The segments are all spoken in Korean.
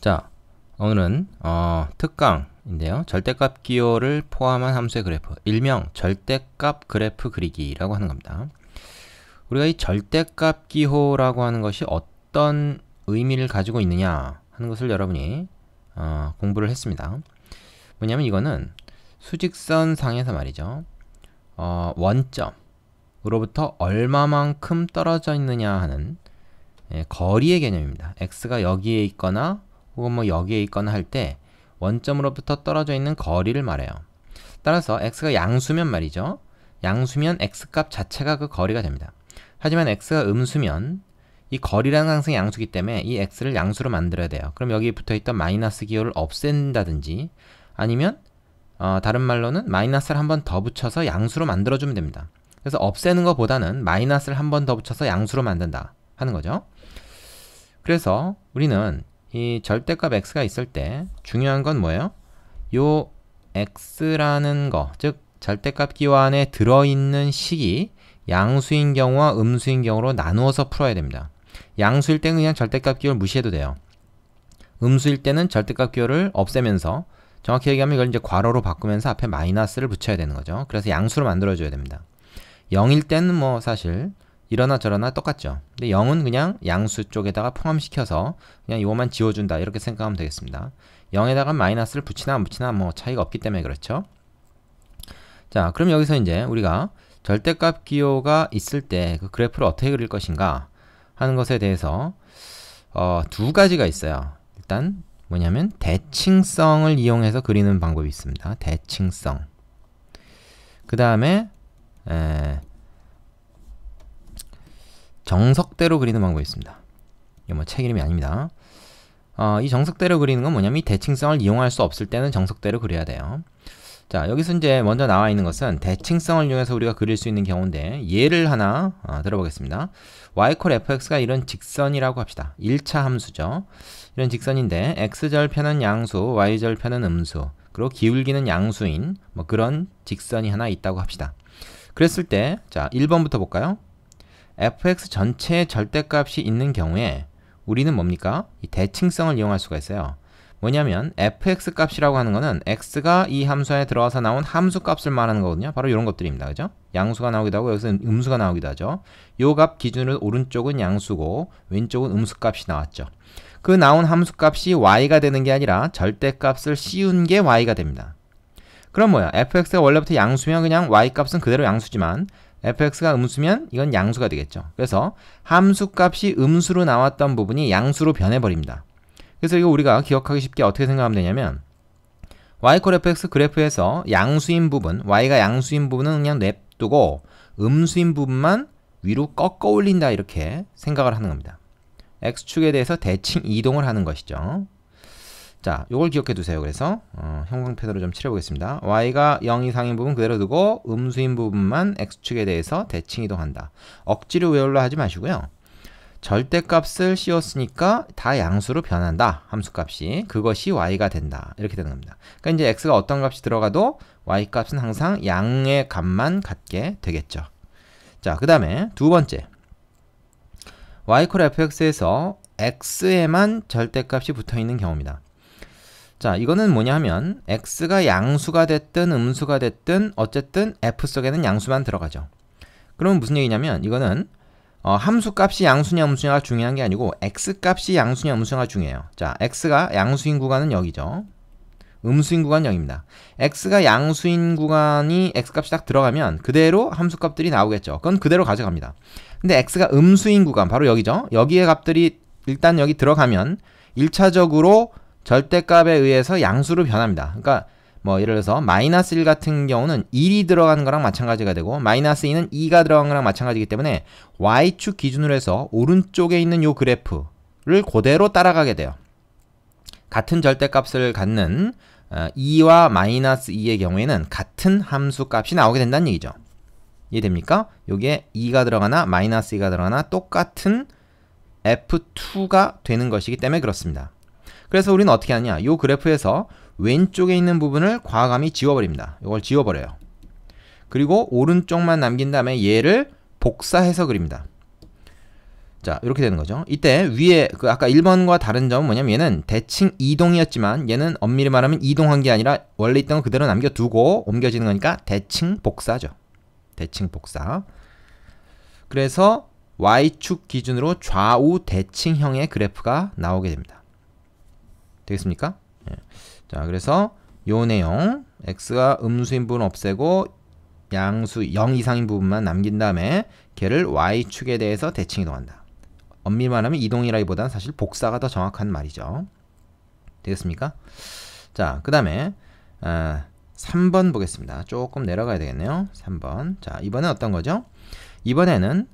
자, 오늘은 특강인데요. 절대값 기호를 포함한 함수의 그래프, 일명 절대값 그래프 그리기라고 하는 겁니다. 우리가 이 절대값 기호라고 하는 것이 어떤 의미를 가지고 있느냐 하는 것을 여러분이 공부를 했습니다. 뭐냐면 이거는 수직선 상에서 말이죠. 원점으로부터 얼마만큼 떨어져 있느냐 하는 거리의 개념입니다. x가 여기에 있거나 혹은 뭐 여기에 있거나 할 때 원점으로부터 떨어져 있는 거리를 말해요. 따라서 x가 양수면 말이죠. 양수면 x값 자체가 그 거리가 됩니다. 하지만 x가 음수면 이 거리라는 항상 양수기 때문에 이 x를 양수로 만들어야 돼요. 그럼 여기 붙어있던 마이너스 기호를 없앤다든지 아니면 다른 말로는 마이너스를 한 번 더 붙여서 양수로 만들어주면 됩니다. 그래서 없애는 것보다는 마이너스를 한 번 더 붙여서 양수로 만든다 하는 거죠. 그래서 우리는 이 절대값 x가 있을 때 중요한 건 뭐예요? 요 x라는 거, 즉 절대값 기호 안에 들어있는 식이 양수인 경우와 음수인 경우로 나누어서 풀어야 됩니다. 양수일 때는 그냥 절대값 기호를 무시해도 돼요. 음수일 때는 절대값 기호를 없애면서 정확히 얘기하면 이걸 이제 괄호로 바꾸면서 앞에 마이너스를 붙여야 되는 거죠. 그래서 양수로 만들어줘야 됩니다. 0일 때는 뭐 사실 이러나 저러나 똑같죠. 근데 0은 그냥 양수 쪽에다가 포함시켜서 그냥 이거만 지워준다 이렇게 생각하면 되겠습니다. 0에다가 마이너스를 붙이나 안 붙이나 뭐 차이가 없기 때문에 그렇죠. 자, 그럼 여기서 이제 우리가 절대값 기호가 있을 때 그 그래프를 어떻게 그릴 것인가 하는 것에 대해서 두 가지가 있어요. 일단 뭐냐면 대칭성을 이용해서 그리는 방법이 있습니다. 대칭성. 그 다음에 정석대로 그리는 방법이 있습니다. 이거 뭐 책 이름이 아닙니다. 이 정석대로 그리는 건 뭐냐면 이 대칭성을 이용할 수 없을 때는 정석대로 그려야 돼요. 자, 여기서 이제 먼저 나와 있는 것은 대칭성을 이용해서 우리가 그릴 수 있는 경우인데 예를 하나 들어보겠습니다. y fx가 이런 직선이라고 합시다. 1차 함수죠. 이런 직선인데 x절편은 양수, y절편은 음수, 그리고 기울기는 양수인 뭐 그런 직선이 하나 있다고 합시다. 그랬을 때 자, 1번부터 볼까요? fx 전체의 절대값이 있는 경우에 우리는 뭡니까? 이 대칭성을 이용할 수가 있어요. 뭐냐면 fx 값이라고 하는 거는 x가 이 함수 안에 들어가서 나온 함수 값을 말하는 거거든요. 바로 이런 것들입니다. 그죠? 양수가 나오기도 하고 여기서 음수가 나오기도 하죠. 요 값 기준으로 오른쪽은 양수고 왼쪽은 음수 값이 나왔죠. 그 나온 함수 값이 y가 되는 게 아니라 절대값을 씌운 게 y가 됩니다. 그럼 뭐야? fx가 원래부터 양수면 그냥 y 값은 그대로 양수지만 fx가 음수면 이건 양수가 되겠죠. 그래서 함수 값이 음수로 나왔던 부분이 양수로 변해버립니다. 그래서 이거 우리가 기억하기 쉽게 어떻게 생각하면 되냐면 y fx 그래프에서 양수인 부분, y가 양수인 부분은 그냥 냅두고 음수인 부분만 위로 꺾어 올린다 이렇게 생각을 하는 겁니다. x축에 대해서 대칭 이동을 하는 것이죠. 자, 요걸 기억해 두세요. 그래서 형광펜으로 좀 칠해보겠습니다. y가 0 이상인 부분 그대로 두고 음수인 부분만 x축에 대해서 대칭 이동한다. 억지로 외우려 하지 마시고요. 절대값을 씌웠으니까 다 양수로 변한다. 함수값이. 그것이 y가 된다. 이렇게 되는 겁니다. 그러니까 이제 x가 어떤 값이 들어가도 y값은 항상 양의 값만 갖게 되겠죠. 자, 그 다음에 두 번째. y fx에서 x에만 절대값이 붙어있는 경우입니다. 자, 이거는 뭐냐 하면 x가 양수가 됐든 음수가 됐든 어쨌든 f 속에는 양수만 들어가죠. 그러면 무슨 얘기냐면 이거는 함수 값이 양수냐 음수냐가 중요한 게 아니고 x 값이 양수냐 음수냐가 중요해요. 자, x가 양수인 구간은 여기죠. 음수인 구간은 여기입니다. x가 양수인 구간이 x 값이 딱 들어가면 그대로 함수 값들이 나오겠죠. 그건 그대로 가져갑니다. 근데 x가 음수인 구간 바로 여기죠. 여기에 값들이 일단 여기 들어가면 1차적으로 절대값에 의해서 양수로 변합니다. 그러니까 뭐 예를 들어서 마이너스 1 같은 경우는 1이 들어가는 거랑 마찬가지가 되고 마이너스 2는 2가 들어간 거랑 마찬가지이기 때문에 y축 기준으로 해서 오른쪽에 있는 요 그래프를 그대로 따라가게 돼요. 같은 절대값을 갖는 2와 마이너스 2의 경우에는 같은 함수 값이 나오게 된다는 얘기죠. 이해됩니까? 여기에 2가 들어가나 마이너스 2가 들어가나 똑같은 f2가 되는 것이기 때문에 그렇습니다. 그래서 우리는 어떻게 하냐? 이 그래프에서 왼쪽에 있는 부분을 과감히 지워버립니다. 이걸 지워버려요. 그리고 오른쪽만 남긴 다음에 얘를 복사해서 그립니다. 자, 이렇게 되는 거죠. 이때 위에 그 아까 1번과 다른 점은 뭐냐면 얘는 대칭 이동이었지만 얘는 엄밀히 말하면 이동한 게 아니라 원래 있던 거 그대로 남겨두고 옮겨지는 거니까 대칭 복사죠. 대칭 복사. 그래서 Y축 기준으로 좌우 대칭형의 그래프가 나오게 됩니다. 되겠습니까? 예. 자, 그래서 요 내용 x가 음수인 부분 없애고 양수 0 이상인 부분만 남긴 다음에 걔를 y축에 대해서 대칭 이동한다. 엄밀히 말하면 이동이라기보다는 사실 복사가 더 정확한 말이죠. 되겠습니까? 자, 그 다음에 3번 보겠습니다. 조금 내려가야 되겠네요. 3번. 자, 이번엔 어떤 거죠? 이번에는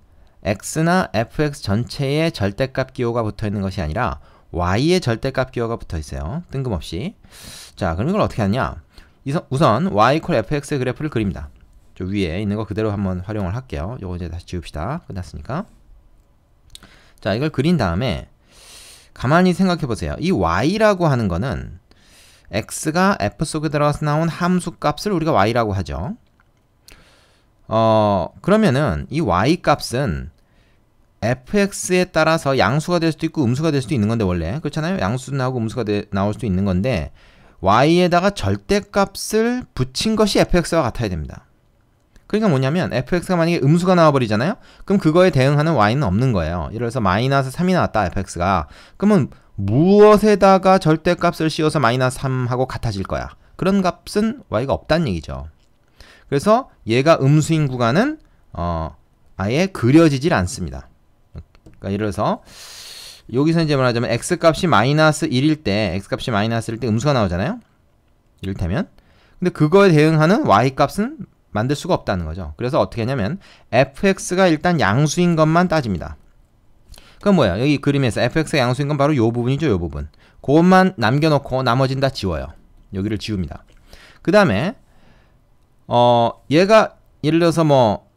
x나 fx 전체에 절대값 기호가 붙어있는 것이 아니라 y의 절대값 기호가 붙어있어요. 뜬금없이. 자, 그럼 이걸 어떻게 하냐? 우선 y = fx의 그래프를 그립니다. 저 위에 있는 거 그대로 한번 활용을 할게요. 요거 이제 다시 지웁시다. 끝났으니까. 자, 이걸 그린 다음에 가만히 생각해 보세요. 이 y라고 하는 거는 x가 f 속에 들어가서 나온 함수 값을 우리가 y라고 하죠. 그러면은 이 y 값은 fx에 따라서 양수가 될 수도 있고 음수가 될 수도 있는 건데 원래 그렇잖아요. 양수도 나오고 음수가 나올 수도 있는 건데 y에다가 절대값을 붙인 것이 fx와 같아야 됩니다. 그러니까 뭐냐면 fx가 만약에 음수가 나와버리잖아요. 그럼 그거에 대응하는 y는 없는 거예요. 예를 들어서 마이너스 3이 나왔다 fx가. 그러면 무엇에다가 절대값을 씌워서 마이너스 3하고 같아질 거야. 그런 값은 y가 없다는 얘기죠. 그래서 얘가 음수인 구간은 아예 그려지질 않습니다. 그러니까 예를 들어서 여기서 이제 말하자면 x값이 마이너스 1일 때 x값이 마이너스 1일 때 음수가 나오잖아요. 이를테면. 근데 그거에 대응하는 y값은 만들 수가 없다는 거죠. 그래서 어떻게 하냐면 fx가 일단 양수인 것만 따집니다. 그럼 뭐야? 여기 그림에서 fx가 양수인 건 바로 요 부분이죠. 요 부분. 그것만 남겨놓고 나머지는 다 지워요. 여기를 지웁니다. 그 다음에 얘가 예를 들어서 뭐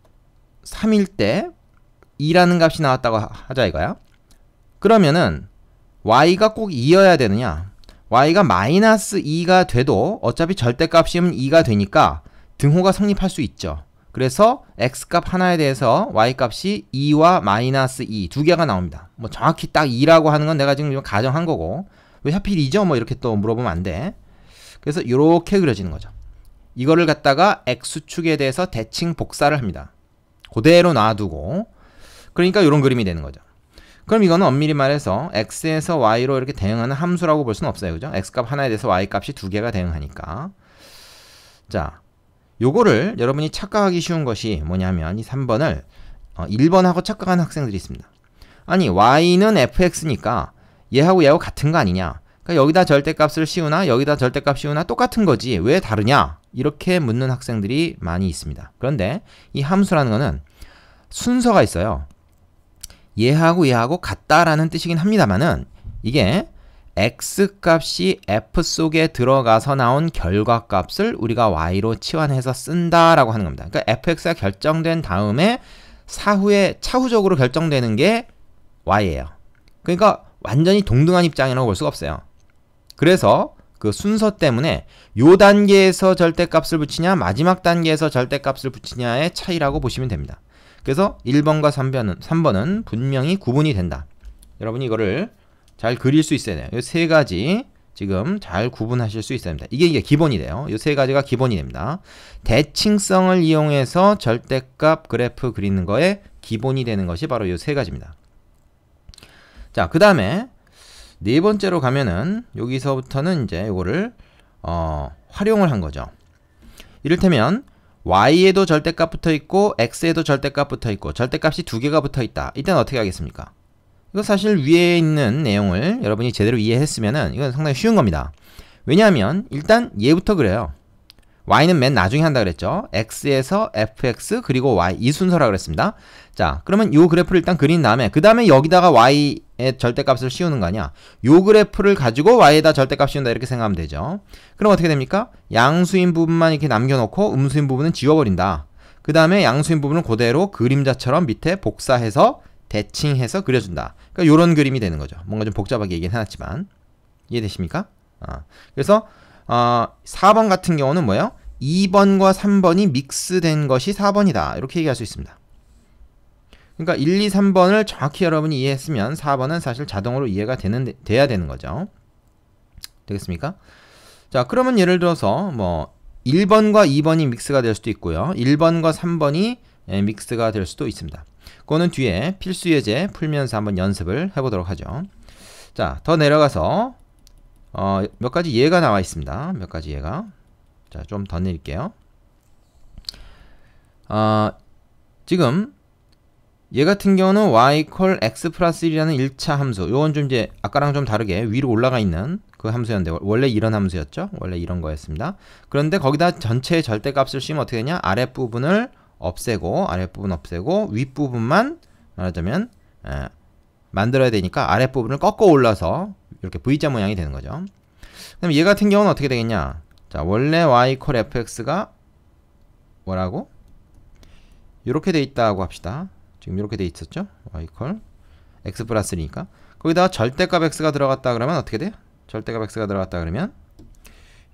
3일 때 2라는 값이 나왔다고 하자 이거야. 그러면은 y가 꼭 2여야 되느냐? y가 마이너스 2가 돼도 어차피 절대값이면 2가 되니까 등호가 성립할 수 있죠. 그래서 x값 하나에 대해서 y값이 2와 마이너스 2 두 개가 나옵니다. 뭐 정확히 딱 2라고 하는 건 내가 지금 가정한 거고 왜 하필 2죠? 뭐 이렇게 또 물어보면 안 돼. 그래서 이렇게 그려지는 거죠. 이거를 갖다가 x축에 대해서 대칭 복사를 합니다. 그대로 놔두고 그러니까 이런 그림이 되는 거죠. 그럼 이거는 엄밀히 말해서 x에서 y로 이렇게 대응하는 함수라고 볼 수는 없어요. 그죠? x값 하나에 대해서 y값이 두 개가 대응하니까. 자, 요거를 여러분이 착각하기 쉬운 것이 뭐냐면 이 3번을 1번하고 착각하는 학생들이 있습니다. 아니 y는 fx니까 얘하고 얘하고 같은 거 아니냐. 그러니까 여기다 절대값을 씌우나 여기다 절대값 씌우나 똑같은 거지 왜 다르냐. 이렇게 묻는 학생들이 많이 있습니다. 그런데 이 함수라는 거는 순서가 있어요. 얘하고 얘하고 같다라는 뜻이긴 합니다만은 이게 x값이 f 속에 들어가서 나온 결과값을 우리가 y로 치환해서 쓴다라고 하는 겁니다. 그러니까 fx가 결정된 다음에 차후적으로 결정되는 게 y예요. 그러니까 완전히 동등한 입장이라고 볼 수가 없어요. 그래서 그 순서 때문에 요 단계에서 절대값을 붙이냐 마지막 단계에서 절대값을 붙이냐의 차이라고 보시면 됩니다. 그래서 1번과 3번은 분명히 구분이 된다. 여러분이 이거를 잘 그릴 수 있어야 돼요. 이 세 가지 지금 잘 구분하실 수 있어야 됩니다. 이게 기본이 돼요. 이 세 가지가 기본이 됩니다. 대칭성을 이용해서 절대값 그래프 그리는 거에 기본이 되는 것이 바로 이 세 가지입니다. 자, 그 다음에 네 번째로 가면은 여기서부터는 이제 이거를 활용을 한 거죠. 이를테면 y에도 절대값 붙어 있고 x에도 절대값 붙어 있고 절대값이 두 개가 붙어 있다. 이때는 어떻게 하겠습니까? 이거 사실 위에 있는 내용을 여러분이 제대로 이해했으면은 이건 상당히 쉬운 겁니다. 왜냐하면 일단 얘부터 그래요. y는 맨 나중에 한다 그랬죠. x에서 fx 그리고 y 이 순서라 그랬습니다. 자, 그러면 요 그래프를 일단 그린 다음에 그 다음에 여기다가 y의 절대값을 씌우는 거 아니야. 요 그래프를 가지고 y에다 절대값 씌운다 이렇게 생각하면 되죠. 그럼 어떻게 됩니까? 양수인 부분만 이렇게 남겨놓고 음수인 부분은 지워버린다. 그 다음에 양수인 부분은 그대로 그림자처럼 밑에 복사해서 대칭해서 그려준다. 그러니까 요런 그림이 되는 거죠. 뭔가 좀 복잡하게 얘기는 해놨지만 이해되십니까? 그래서 4번 같은 경우는 뭐예요? 2번과 3번이 믹스된 것이 4번이다. 이렇게 얘기할 수 있습니다. 그러니까 1, 2, 3번을 정확히 여러분이 이해했으면 4번은 사실 자동으로 이해가 돼야 되는 거죠. 되겠습니까? 자, 그러면 예를 들어서 뭐 1번과 2번이 믹스가 될 수도 있고요. 1번과 3번이 믹스가 될 수도 있습니다. 그거는 뒤에 필수 예제 풀면서 한번 연습을 해보도록 하죠. 자, 더 내려가서 몇 가지 예가 나와 있습니다. 몇 가지 예가. 자, 좀 더 내릴게요. 지금 얘 같은 경우는 y 콜 x 플러스 1이라는 1차 함수. 요건 좀 이제 아까랑 좀 다르게 위로 올라가 있는 그 함수였는데 원래 이런 함수였죠. 원래 이런 거였습니다. 그런데 거기다 전체의 절대값을 씌우면 어떻게 되냐? 아랫부분을 없애고 아랫부분 없애고 윗부분만 말하자면 만들어야 되니까 아랫부분을 꺾어 올라서 이렇게 V자 모양이 되는 거죠. 그럼 얘 같은 경우는 어떻게 되겠냐? 자, 원래 y 콜 fx가 뭐라고? 이렇게 돼 있다고 합시다. 지금 이렇게 돼 있었죠? y 콜 x 플러스 1이니까 거기다가 절대값 x가 들어갔다 그러면 어떻게 돼요? 절대값 x가 들어갔다 그러면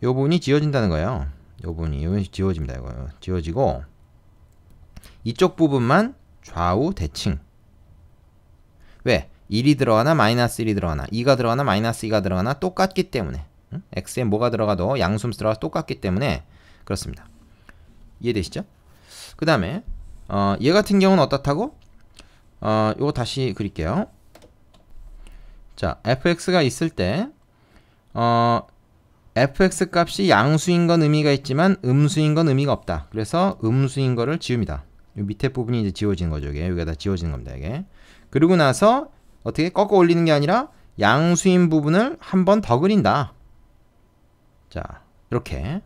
요 부분이 지워진다는 거예요. 요 부분이 지워집니다. 이거 지워지고 이쪽 부분만 좌우 대칭. 왜? 1이 들어가나 마이너스 1이 들어가나 2가 들어가나 마이너스 2가 들어가나 똑같기 때문에 x에 뭐가 들어가도 양수음수 들어가서 똑같기 때문에 그렇습니다. 이해되시죠? 그 다음에 얘 같은 경우는 어떻다고? 요거 다시 그릴게요. 자, fx가 있을 때 fx 값이 양수인 건 의미가 있지만 음수인 건 의미가 없다. 그래서 음수인 거를 지웁니다. 요 밑에 부분이 이제 지워지는 거죠. 여기가 다 지워지는 겁니다. 이게. 그리고 나서 어떻게 꺾어 올리는 게 아니라 양수인 부분을 한 번 더 그린다. 자, 이렇게.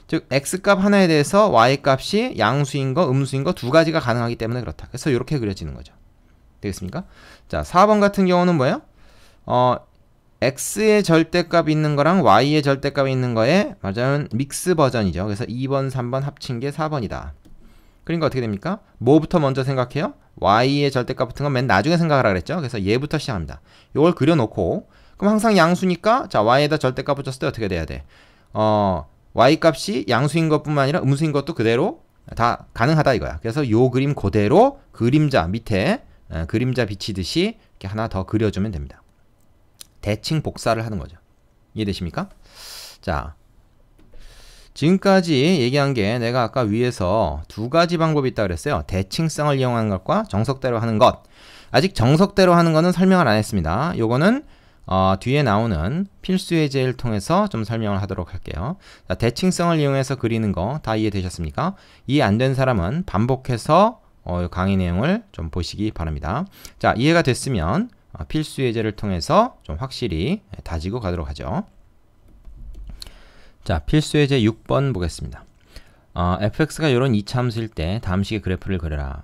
즉 x값 하나에 대해서 y값이 양수인 거, 음수인 거 두 가지가 가능하기 때문에 그렇다. 그래서 이렇게 그려지는 거죠. 되겠습니까? 자, 4번 같은 경우는 뭐예요? x의 절대값이 있는 거랑 y의 절대값이 있는 거에 맞아요. 믹스 버전이죠. 그래서 2번, 3번 합친 게 4번이다. 그러니까 어떻게 됩니까? 뭐부터 먼저 생각해요? y의 절대값 같은 건 맨 나중에 생각하라 그랬죠. 그래서 얘부터 시작합니다. 이걸 그려놓고 그럼 항상 양수니까 자, y에다 절대값 붙였을 때 어떻게 돼야 돼? y값이 양수인 것뿐만 아니라 음수인 것도 그대로 다 가능하다 이거야. 그래서 요 그림 그대로 그림자 밑에 그림자 비치듯이 이렇게 하나 더 그려주면 됩니다. 대칭 복사를 하는 거죠. 이해되십니까? 자, 지금까지 얘기한 게 내가 아까 위에서 두 가지 방법이 있다고 그랬어요. 대칭성을 이용하는 것과 정석대로 하는 것. 아직 정석대로 하는 거는 설명을 안 했습니다. 요거는 뒤에 나오는 필수 예제를 통해서 좀 설명을 하도록 할게요. 자, 대칭성을 이용해서 그리는 거 다 이해되셨습니까? 이해 안 된 사람은 반복해서 강의 내용을 좀 보시기 바랍니다. 자, 이해가 됐으면 필수 예제를 통해서 좀 확실히 다지고 가도록 하죠. 자, 필수 예제 6번 보겠습니다. fx가 이런 2차 함수일 때 다음 식의 그래프를 그려라.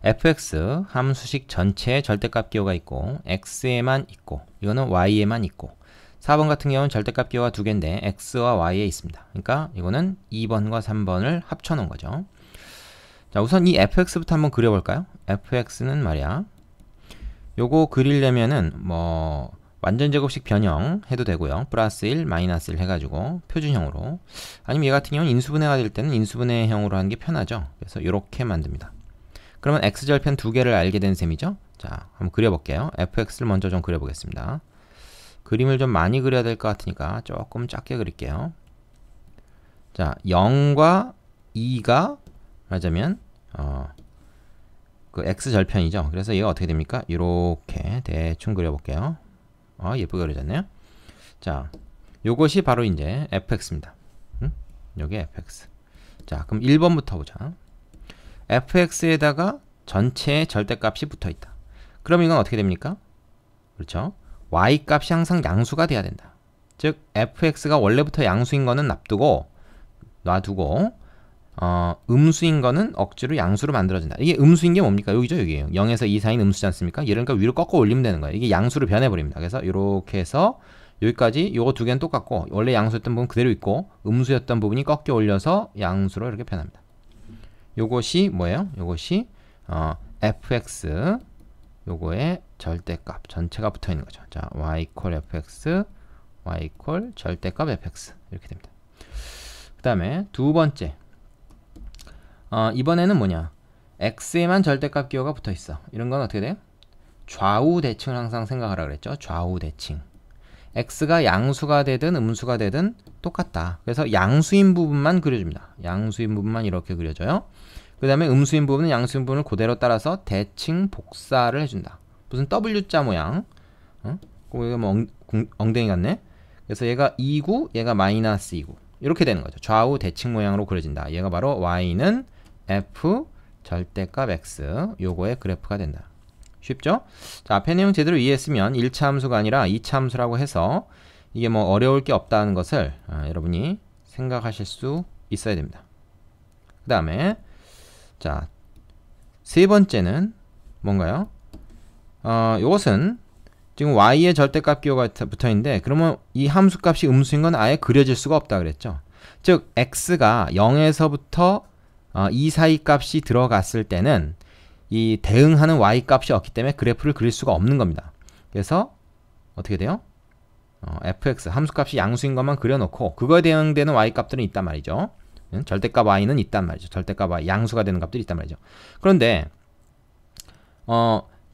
fx 함수식 전체에 절대값 기호가 있고 x에만 있고 이거는 y에만 있고 4번 같은 경우는 절대값 기호가 두 개인데 x와 y에 있습니다. 그러니까 이거는 2번과 3번을 합쳐 놓은 거죠. 자, 우선 이 fx부터 한번 그려볼까요? fx는 말이야 요거 그리려면은 뭐 완전 제곱식 변형 해도 되고요. 플러스 1, 마이너스 1 해가지고 표준형으로 아니면 얘 같은 경우는 인수분해가 될 때는 인수분해형으로 하는 게 편하죠. 그래서 이렇게 만듭니다. 그러면 x절편 두 개를 알게 된 셈이죠. 자, 한번 그려볼게요. fx를 먼저 좀 그려보겠습니다. 그림을 좀 많이 그려야 될 것 같으니까 조금 작게 그릴게요. 자, 0과 2가 맞으면 그 x절편이죠. 그래서 얘가 어떻게 됩니까? 이렇게 대충 그려볼게요. 예쁘게 그려졌네요. 자, 요것이 바로 이제 fx입니다. 요게 fx. 자, 그럼 1번부터 보자. fx에다가 전체의 절대값이 붙어있다. 그럼 이건 어떻게 됩니까? 그렇죠? y값이 항상 양수가 돼야 된다. 즉 fx가 원래부터 양수인 거는 놔두고 음수인 거는 억지로 양수로 만들어진다. 이게 음수인 게 뭡니까? 여기죠, 여기에요. 0에서 2 사이는 음수지 않습니까? 얘를 그러니까 위로 꺾어 올리면 되는 거예요. 이게 양수로 변해버립니다. 그래서 이렇게 해서 여기까지 요거 두 개는 똑같고 원래 양수였던 부분 그대로 있고 음수였던 부분이 꺾여 올려서 양수로 이렇게 변합니다. 요것이 뭐예요? 요것이 fx 요거의 절대값 전체가 붙어 있는 거죠. 자, y 콜 fx, y 콜 절대값 fx 이렇게 됩니다. 그 다음에 두 번째 이번에는 뭐냐? x에만 절대값 기호가 붙어 있어. 이런 건 어떻게 돼요? 좌우 대칭을 항상 생각하라 그랬죠. 좌우 대칭. x가 양수가 되든 음수가 되든 똑같다. 그래서 양수인 부분만 그려줍니다. 양수인 부분만 이렇게 그려줘요. 그 다음에 음수인 부분은 양수인 부분을 그대로 따라서 대칭 복사를 해준다. 무슨 W자 모양. 이거 뭐 엉덩이 같네. 그래서 얘가 2구, 얘가 마이너스 2구. 이렇게 되는 거죠. 좌우 대칭 모양으로 그려진다. 얘가 바로 y는 f 절대값 x 요거의 그래프가 된다. 쉽죠? 자, 앞에 내용 제대로 이해했으면 1차 함수가 아니라 2차 함수라고 해서 이게 뭐 어려울 게 없다는 것을 여러분이 생각하실 수 있어야 됩니다. 그 다음에 자, 세 번째는 뭔가요? 이것은 지금 y의 절대값 기호가 붙어있는데 그러면 이 함수값이 음수인 건 아예 그려질 수가 없다 그랬죠. 즉 x가 0에서부터 2 사이 값이 들어갔을 때는 이 대응하는 y 값이 없기 때문에 그래프를 그릴 수가 없는 겁니다. 그래서 어떻게 돼요? fx 함수값이 양수인 것만 그려놓고 그거에 대응되는 y 값들은 있단 말이죠. 절대값 y는 있단 말이죠. 절대값 y 양수가 되는 값들이 있단 말이죠. 그런데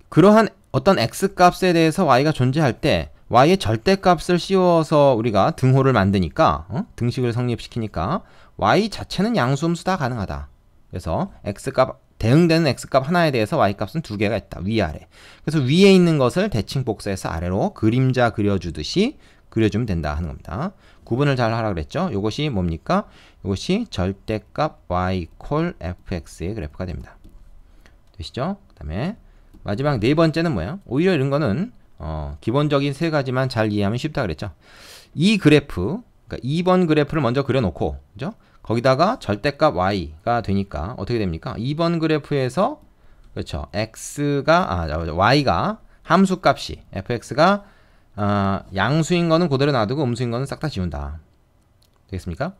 그러한 어떤 x 값에 대해서 y가 존재할 때 y의 절대값을 씌워서 우리가 등호를 만드니까 등식을 성립시키니까 y 자체는 양수 음수 다 가능하다. 그래서 x값 대응되는 x값 하나에 대해서 y값은 두 개가 있다. 위아래. 그래서 위에 있는 것을 대칭 복사해서 아래로 그림자 그려주듯이 그려주면 된다 하는 겁니다. 구분을 잘 하라 그랬죠. 이것이 뭡니까? 이것이 절대값 y 콜 fx의 그래프가 됩니다. 되시죠? 그 다음에 마지막 네 번째는 뭐예요? 오히려 이런 거는 기본적인 세 가지만 잘 이해하면 쉽다 그랬죠. 이 그래프, 그러니까 2번 그래프를 먼저 그려놓고, 그죠? 거기다가 절대값 y가 되니까 어떻게 됩니까? 2번 그래프에서 그렇죠. y가 함수값이 fx가 양수인 거는 그대로 놔두고 음수인 거는 싹 다 지운다. 되겠습니까?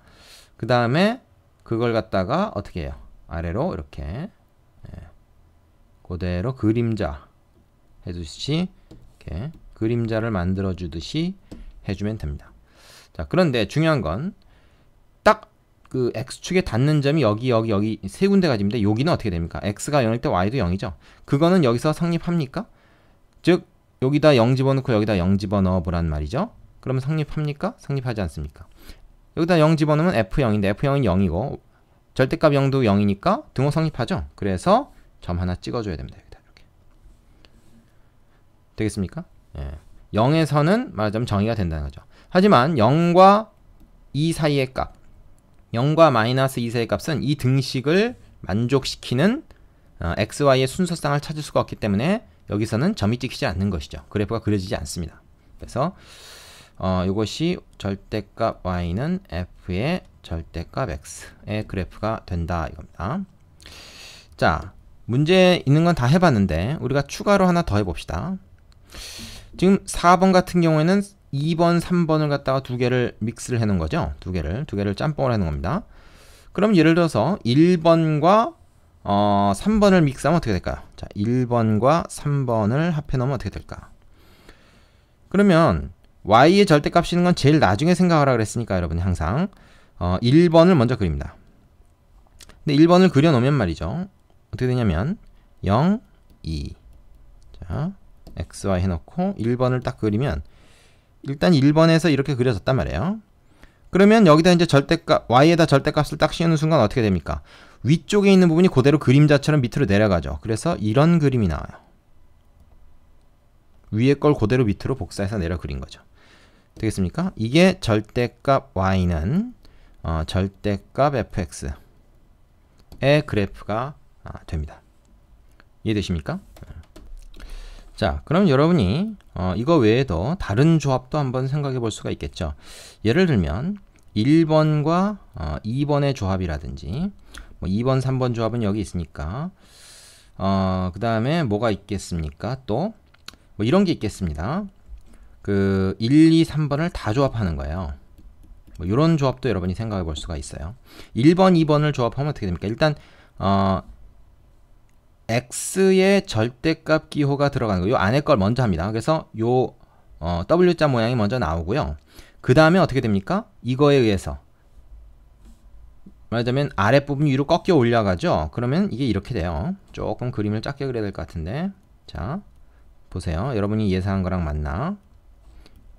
그 다음에 그걸 갖다가 어떻게 해요? 아래로 이렇게 그대로 그림자 해주듯이 이렇게 그림자를 만들어 주듯이 해주면 됩니다. 자, 그런데 중요한 건 딱 그 x축에 닿는 점이 여기 세 군데가 있는데 여기는 어떻게 됩니까? x가 0일 때 y도 0이죠. 그거는 여기서 성립합니까? 즉 여기다 0 집어넣고 여기다 0 집어넣어 보란 말이죠. 그러면 성립합니까? 성립하지 않습니까? 여기다 0 집어넣으면 f0인데 f0은 0이고 절대값 0도 0이니까 등호 성립하죠. 그래서 점 하나 찍어줘야 됩니다. 여기다 이렇게. 되겠습니까? 예. 0에서는 말하자면 정의가 된다는 거죠. 하지만 0과 2 사이의 값, 0과 마이너스 2 사이의 값은 이 등식을 만족시키는 x, y의 순서상을 찾을 수가 없기 때문에 여기서는 점이 찍히지 않는 것이죠. 그래프가 그려지지 않습니다. 그래서 이것이 절대값 y는 f의 절대값 x의 그래프가 된다 이겁니다. 자, 문제 있는 건 다 해봤는데 우리가 추가로 하나 더 해봅시다. 지금 4번 같은 경우에는 2번, 3번을 갖다가 두 개를 믹스를 해놓은 거죠. 두 개를 짬뽕을 해놓은 겁니다. 그럼 예를 들어서 1번과 3번을 믹스하면 어떻게 될까요? 자, 1번과 3번을 합해 놓으면 어떻게 될까? 그러면 y의 절대값이는 건 제일 나중에 생각하라 그랬으니까 여러분이 항상 1번을 먼저 그립니다. 근데 1번을 그려놓으면 말이죠. 어떻게 되냐면 0, 2 자, x, y 해놓고 1번을 딱 그리면 일단 1번에서 이렇게 그려졌단 말이에요. 그러면 여기다 이제 절대값, y에다 절대값을 딱 씌우는 순간 어떻게 됩니까? 위쪽에 있는 부분이 그대로 그림자처럼 밑으로 내려가죠. 그래서 이런 그림이 나와요. 위에 걸 그대로 밑으로 복사해서 내려 그린 거죠. 되겠습니까? 이게 절대값 y는 절대값 fx의 그래프가 됩니다. 이해되십니까? 자, 그럼 여러분이 이거 외에도 다른 조합도 한번 생각해 볼 수가 있겠죠. 예를 들면 1번과 2번의 조합이라든지 뭐 2번, 3번 조합은 여기 있으니까 그 다음에 뭐가 있겠습니까? 또 뭐 이런 게 있겠습니다. 그 1, 2, 3번을 다 조합하는 거예요. 뭐 이런 조합도 여러분이 생각해 볼 수가 있어요. 1번, 2번을 조합하면 어떻게 됩니까? 일단 x의 절대값 기호가 들어가는 거, 요 안에 걸 먼저 합니다. 그래서 요 W자 모양이 먼저 나오고요. 그 다음에 어떻게 됩니까? 이거에 의해서 말하자면 아랫부분 위로 꺾여 올라가죠. 그러면 이게 이렇게 돼요. 조금 그림을 작게 그려야 될 것 같은데, 자 보세요. 여러분이 예상한 거랑 맞나?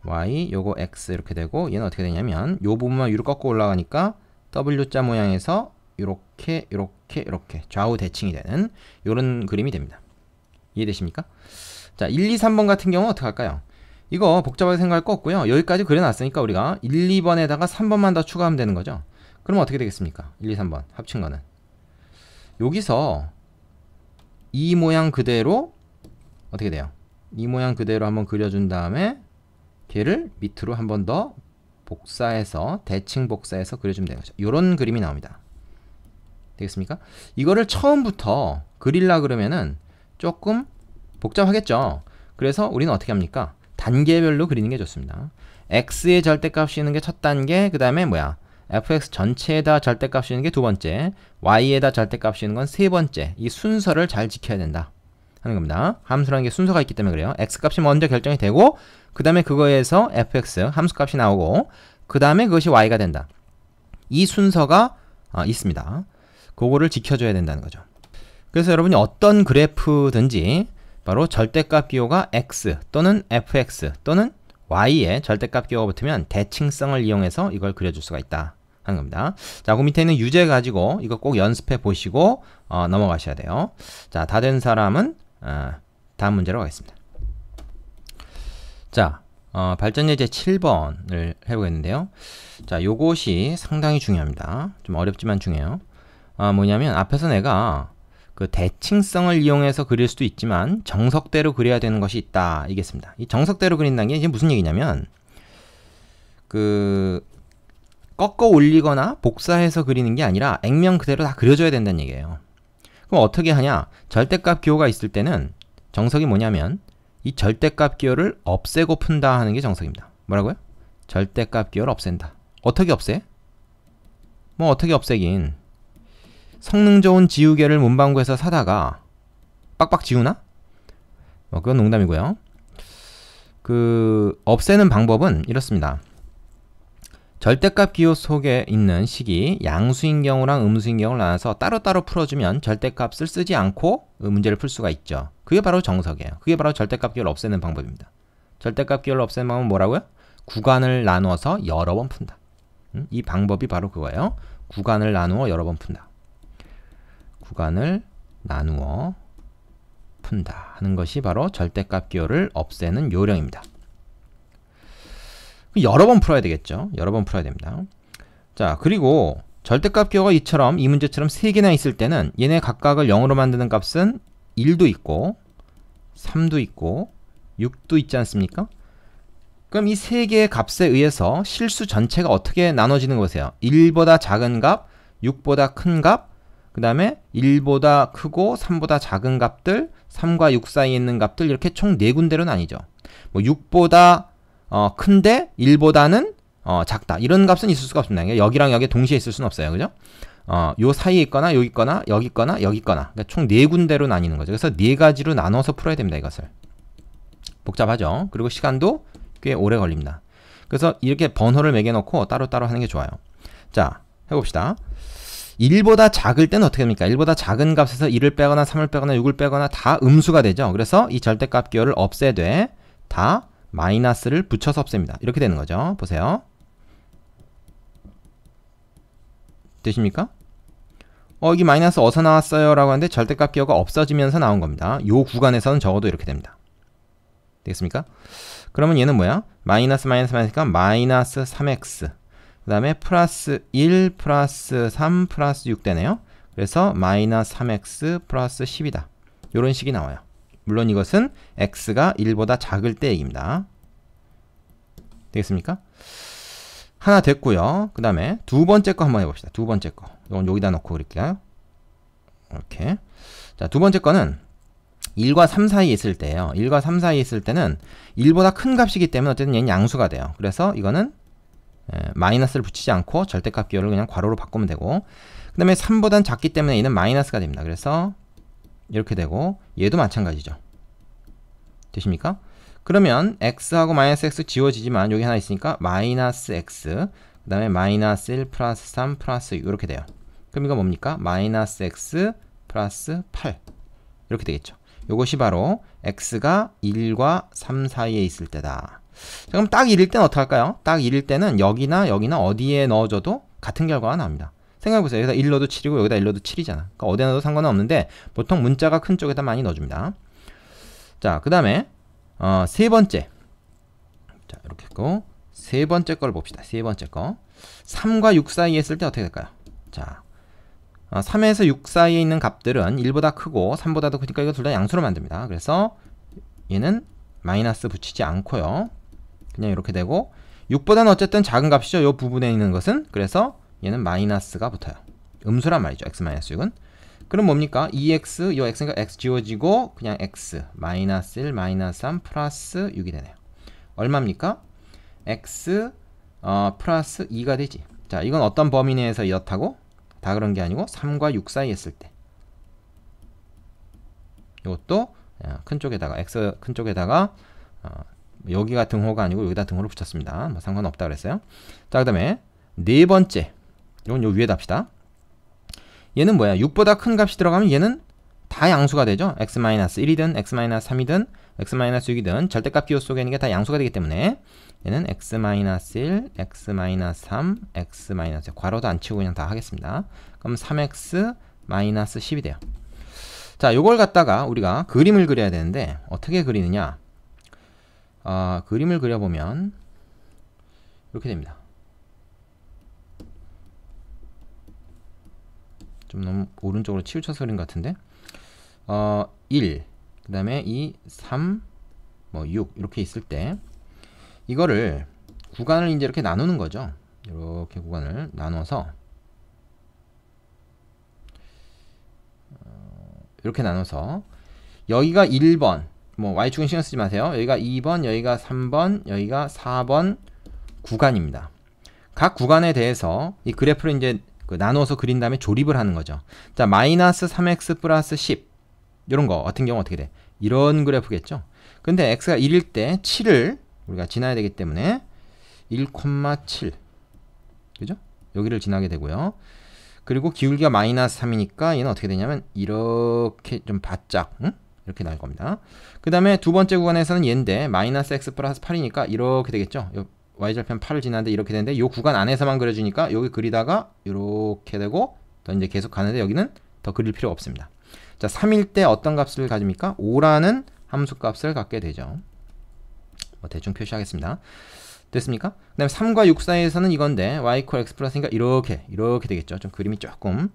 y 요거 x 이렇게 되고, 얘는 어떻게 되냐면 요 부분만 위로 꺾어 올라가니까 W자 모양에서 이렇게 좌우 대칭이 되는 요런 그림이 됩니다. 이해되십니까? 자, 1, 2, 3번 같은 경우 어떻게 할까요? 이거 복잡하게 생각할 거 없고요. 여기까지 그려놨으니까 우리가 1, 2번에다가 3번만 더 추가하면 되는 거죠. 그럼 어떻게 되겠습니까? 1, 2, 3번 합친 거는 여기서 이 모양 그대로 어떻게 돼요? 이 모양 그대로 한번 그려준 다음에 걔를 밑으로 한 번 더 복사해서 대칭 복사해서 그려주면 되는 거죠. 요런 그림이 나옵니다. 되겠습니까? 이거를 처음부터 그리려 그러면은 조금 복잡하겠죠. 그래서 우리는 어떻게 합니까? 단계별로 그리는 게 좋습니다. x의 절대값이 있는 게 첫 단계, 그 다음에 뭐야? fx 전체에다 절대값이 있는 게 두 번째, y에다 절대값이 있는 건 세 번째. 이 순서를 잘 지켜야 된다 하는 겁니다. 함수라는 게 순서가 있기 때문에 그래요. x값이 먼저 결정이 되고, 그 다음에 그거에서 fx 함수값이 나오고, 그 다음에 그것이 y가 된다. 이 순서가 있습니다. 그거를 지켜줘야 된다는 거죠. 그래서 여러분이 어떤 그래프든지 바로 절대값 기호가 x 또는 fx 또는 y에 절대값 기호가 붙으면 대칭성을 이용해서 이걸 그려줄 수가 있다 하는 겁니다. 자, 그 밑에 있는 유제 가지고 이거 꼭 연습해 보시고 넘어가셔야 돼요. 자, 다 된 사람은 다음 문제로 가겠습니다. 자, 발전 예제 7번을 해보겠는데요. 자, 요것이 상당히 중요합니다. 좀 어렵지만 중요해요. 뭐냐면 앞에서 내가 그 대칭성을 이용해서 그릴 수도 있지만 정석대로 그려야 되는 것이 있다 이겠습니다. 이 정석대로 그린다는 게 이제 무슨 얘기냐면 그 꺾어 올리거나 복사해서 그리는 게 아니라 액면 그대로 다 그려줘야 된다는 얘기예요. 그럼 어떻게 하냐? 절대값 기호가 있을 때는 정석이 뭐냐면 이 절대값 기호를 없애고 푼다 하는 게 정석입니다. 뭐라고요? 절대값 기호를 없앤다. 어떻게 없애? 뭐 어떻게 없애긴, 성능 좋은 지우개를 문방구에서 사다가 빡빡 지우나? 그건 농담이고요. 그 없애는 방법은 이렇습니다. 절대값 기호 속에 있는 식이 양수인 경우랑 음수인 경우를 나눠서 따로따로 풀어주면 절대값을 쓰지 않고 문제를 풀 수가 있죠. 그게 바로 정석이에요. 그게 바로 절대값 기호를 없애는 방법입니다. 절대값 기호를 없애는 방법은 뭐라고요? 구간을 나누어서 여러 번 푼다. 이 방법이 바로 그거예요. 구간을 나누어 여러 번 푼다. 구간을 나누어 푼다 하는 것이 바로 절대값 기호를 없애는 요령입니다. 여러 번 풀어야 되겠죠. 여러 번 풀어야 됩니다. 자, 그리고 절대값 기호가 이처럼 이 문제처럼 3개나 있을 때는 얘네 각각을 0으로 만드는 값은 1도 있고 3도 있고 6도 있지 않습니까? 그럼 이 3개의 값에 의해서 실수 전체가 어떻게 나눠지는 거 보세요. 1보다 작은 값, 6보다 큰 값, 그 다음에 1보다 크고 3보다 작은 값들, 3과 6 사이에 있는 값들, 이렇게 총 4군데로 나뉘죠. 뭐 6보다 큰데 1보다는 작다. 이런 값은 있을 수가 없습니다. 여기랑 여기 동시에 있을 수는 없어요. 그죠? 요 사이에 있거나 여기 있거나 여기 있거나 여기 있거나. 그러니까 총 4군데로 나뉘는 거죠. 그래서 4가지로 나눠서 풀어야 됩니다. 이것을. 복잡하죠? 그리고 시간도 꽤 오래 걸립니다. 그래서 이렇게 번호를 매겨놓고 따로따로 하는 게 좋아요. 자, 해봅시다. 1보다 작을 때는 어떻게 됩니까? 1보다 작은 값에서 1을 빼거나 3을 빼거나 6을 빼거나 다 음수가 되죠. 그래서 이 절대값 기호를 없애되 다 마이너스를 붙여서 없앱니다. 이렇게 되는 거죠. 보세요. 되십니까? 여기 마이너스 어디서 나왔어요? 라고 하는데 절대값 기호가 없어지면서 나온 겁니다. 요 구간에서는 적어도 이렇게 됩니다. 되겠습니까? 그러면 얘는 뭐야? 마이너스 마이너스니까 마이너스 3x, 그 다음에 플러스 1 플러스 3 플러스 6 되네요. 그래서 마이너스 3x 플러스 10이다. 요런 식이 나와요. 물론 이것은 x가 1보다 작을 때 얘기입니다. 되겠습니까? 하나 됐고요. 그 다음에 두 번째 거 한번 해봅시다. 두 번째 거. 이건 여기다 놓고 그릴게요. 이렇게. 자, 두 번째 거는 1과 3 사이에 있을 때예요. 1과 3 사이에 있을 때는 1보다 큰 값이기 때문에 어쨌든 얘는 양수가 돼요. 그래서 이거는 마이너스를 붙이지 않고 절대값 기호를 그냥 괄호로 바꾸면 되고, 그 다음에 3보단 작기 때문에 얘는 마이너스가 됩니다. 그래서 이렇게 되고, 얘도 마찬가지죠. 되십니까? 그러면 x하고 마이너스 x 지워지지만 여기 하나 있으니까 마이너스 x, 그 다음에 마이너스 1 플러스 3 플러스 6 이렇게 돼요. 그럼 이거 뭡니까? 마이너스 x 플러스 8 이렇게 되겠죠. 요것이 바로 x가 1과 3 사이에 있을 때다. 자, 그럼 딱 1일 때는 어떻게 할까요? 딱 1일 때는 여기나 여기나 어디에 넣어줘도 같은 결과가 나옵니다. 생각해보세요. 여기다 1 넣어도 7이고 여기다 1 넣어도 7이잖아. 그러니까 어디에 넣어도 상관은 없는데 보통 문자가 큰 쪽에다 많이 넣어줍니다. 자, 그 다음에 세 번째. 자, 이렇게 했고 세 번째 걸 봅시다. 세 번째 거. 3과 6 사이에 있을 때 어떻게 될까요? 자, 3에서 6 사이에 있는 값들은 1보다 크고 3보다도 크니까 이거 둘 다 양수로 만듭니다. 그래서 얘는 마이너스 붙이지 않고요. 그냥 이렇게 되고 6보다는 어쨌든 작은 값이죠. 이 부분에 있는 것은. 그래서 얘는 마이너스가 붙어요. 음수란 말이죠. x-6은. 그럼 뭡니까? 2x, 이 x가 x 지워지고 그냥 x, 마이너스 1, 마이너스 3, 플러스 6이 되네요. 얼마입니까? x 플러스 2가 되지. 자, 이건 어떤 범위 내에서 이렇다고? 다 그런 게 아니고 3과 6 사이에 있을 때. 이것도 큰 쪽에다가 x 큰 쪽에다가 여기가 등호가 아니고 여기다 등호를 붙였습니다. 뭐 상관없다 그랬어요. 자, 그다음에 네 번째. 이건 요 위에다 합시다. 얘는 뭐야? 6보다 큰 값이 들어가면 얘는 다 양수가 되죠. x-1이든 x-3이든 x-6이든 절대값 기호 속에 있는 게 다 양수가 되기 때문에 얘는 x-1, x-3, x-4 괄호도 안 치고 그냥 다 하겠습니다. 그럼 3x-10이 돼요. 자, 요걸 갖다가 우리가 그림을 그려야 되는데 어떻게 그리느냐? 그림을 그려보면 이렇게 됩니다. 좀 너무 오른쪽으로 치우쳐서 그린 것 같은데 1, 그 다음에 2, 3, 6 이렇게 있을 때 이거를 구간을 이제 이렇게 나누는 거죠. 이렇게 구간을 나눠서 이렇게 나눠서 여기가 1번 뭐 y축은 신경 쓰지 마세요. 여기가 2번, 여기가 3번, 여기가 4번 구간입니다. 각 구간에 대해서 이 그래프를 이제 나눠서 그린 다음에 조립을 하는 거죠. 자, 마이너스 3x 플러스 10 이런 거 같은 경우 어떻게 돼? 이런 그래프겠죠. 근데 x가 1일 때 7을 우리가 지나야 되기 때문에 1,7 그죠? 여기를 지나게 되고요. 그리고 기울기가 마이너스 3이니까 얘는 어떻게 되냐면 이렇게 좀 바짝 이렇게 날 겁니다. 그 다음에 두 번째 구간에서는 얘인데 마이너스 x 플러스 8이니까 이렇게 되겠죠. y절편 8을 지나는데 이렇게 되는데 이 구간 안에서만 그려주니까 여기 그리다가 이렇게 되고 더 이제 계속 가는데 여기는 더 그릴 필요가 없습니다. 자, 3일 때 어떤 값을 가집니까? 5라는 함수값을 갖게 되죠. 뭐 대충 표시하겠습니다. 됐습니까? 그 다음에 3과 6 사이에서는 이건데 y = x 플러스니까 이렇게 되겠죠. 좀 그림이 조금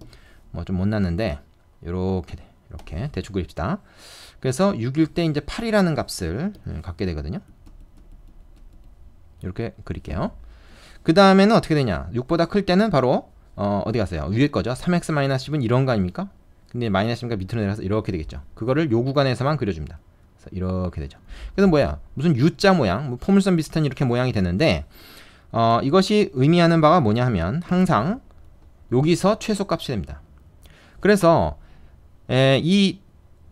뭐 좀 못났는데 이렇게 돼. 이렇게 대충 그립시다. 그래서 6일 때 이제 8이라는 값을 갖게 되거든요. 이렇게 그릴게요. 그 다음에는 어떻게 되냐? 6보다 클 때는 바로 어디 갔어요? 위에 거죠. 3x-10은 이런 거 아닙니까? 근데 마이너스 10가 밑으로 내려서 이렇게 되겠죠. 그거를 요 구간에서만 그려줍니다. 그래서 이렇게 되죠. 그래서 뭐야? 무슨 U자 모양, 뭐 포물선 비슷한 이렇게 모양이 되는데 이것이 의미하는 바가 뭐냐 하면 항상 여기서 최소값이 됩니다. 그래서 이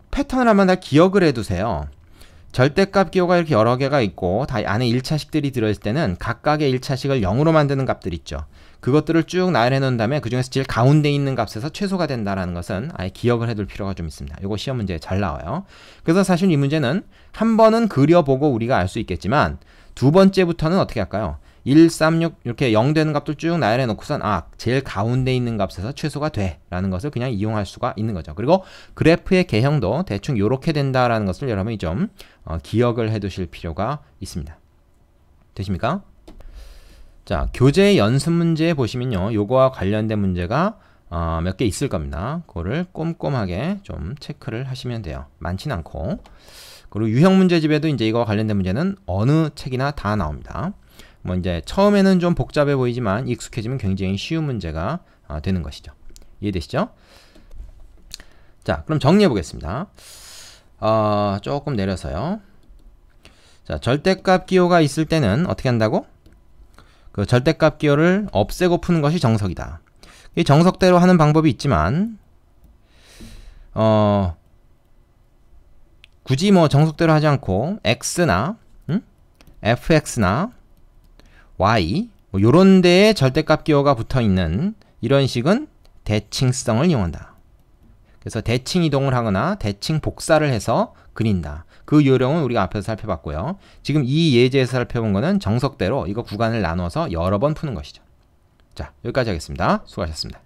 패턴을 한번 다 기억을 해두세요. 절대값 기호가 이렇게 여러 개가 있고 다 안에 1차식들이 들어있을 때는 각각의 1차식을 0으로 만드는 값들 있죠. 그것들을 쭉 나열해 놓은 다음에 그 중에서 제일 가운데 있는 값에서 최소가 된다라는 것은 아예 기억을 해둘 필요가 좀 있습니다. 이거 시험 문제에 잘 나와요. 그래서 사실 이 문제는 한 번은 그려보고 우리가 알 수 있겠지만 두 번째부터는 어떻게 할까요? 1, 3, 6 이렇게 0 되는 값들 쭉 나열해 놓고선 제일 가운데 있는 값에서 최소가 돼 라는 것을 그냥 이용할 수가 있는 거죠. 그리고 그래프의 개형도 대충 이렇게 된다라는 것을 여러분이 좀 기억을 해 두실 필요가 있습니다. 되십니까? 자, 교재 연습 문제 보시면요, 요거와 관련된 문제가 몇 개 있을 겁니다. 그거를 꼼꼼하게 좀 체크를 하시면 돼요. 많진 않고. 그리고 유형 문제집에도 이제 이거와 관련된 문제는 어느 책이나 다 나옵니다. 뭐 이제 처음에는 좀 복잡해 보이지만 익숙해지면 굉장히 쉬운 문제가 되는 것이죠. 이해되시죠? 자, 그럼 정리해 보겠습니다. 조금 내려서요. 자, 절대값 기호가 있을 때는 어떻게 한다고? 그 절대값 기호를 없애고 푸는 것이 정석이다. 이 정석대로 하는 방법이 있지만 굳이 뭐 정석대로 하지 않고 x나 fx나 y 뭐 요런 데에 절대값 기호가 붙어 있는 이런 식은 대칭성을 이용한다. 그래서 대칭 이동을 하거나 대칭 복사를 해서 그린다. 그 요령은 우리가 앞에서 살펴봤고요. 지금 이 예제에서 살펴본 거는 정석대로 이거 구간을 나눠서 여러 번 푸는 것이죠. 자, 여기까지 하겠습니다. 수고하셨습니다.